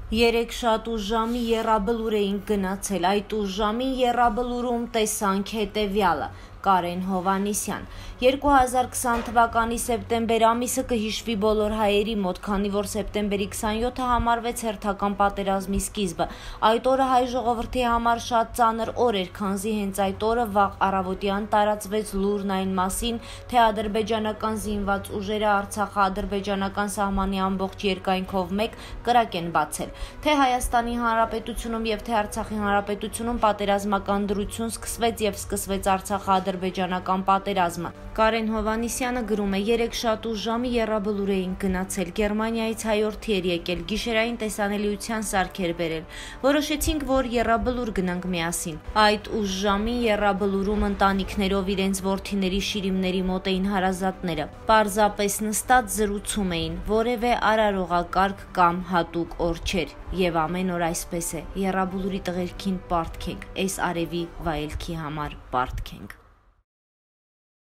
Երեք շատ ուժամի եռաբլուր էինք գնացել, այդ ուժամի եռաբլուրում տեսանք հետևյալը. Կարեն Հովհաննիսյան 2020 թվականի սեպտեմբեր ամիսը կհիշվի բոլոր հայերի մոտ, քանի որ սեպտեմբերի 27-ը համարվեց հերթական պատերազմի սկիզբը։ Այդ օրը հայ ժողովրդի համար շատ ծանր օր էր, քանզի հենց այդ օրը վաղ առավոտյան տարածվեց լուրն այն մասին, թե ադրբեջանական զինված ուժերը Արցախա-ադրբեջանական սահմանի ամբողջ երկայնքով մեկ կրակ են բացել, թե Հայաստանի Հանրապետությունում եւ թե Արցախի Հանրապետությունում պատերազմական դրություն սկսվեց եւ սկսվեց Արցախա-ադրբեջանական պատերազմը։ Կարեն Հովհաննիսյանը գրում է. «Երեք շատ ուժամի եռաբլուր էինք գնացել, Գերմանիայից հայորդի էր եկել, գիշերային տեսանելիության սարքեր բերել։ Որոշեցինք, որ եռաբլուր գնանք միասին։ Այդ ուժամի եռաբլուրում ընտանիքներով իրենց որդիների շիրիմների մոտ էին հարազատները։ Պարզապես նստած զրուցում էին, որևէ արարողակարգ կամ հատուկ օր չէր։ Եվ ամեն օր այսպես է, եռաբլուրի տղերքին պարտք ենք, էս արևի վայելքի համար պարտք ենք»։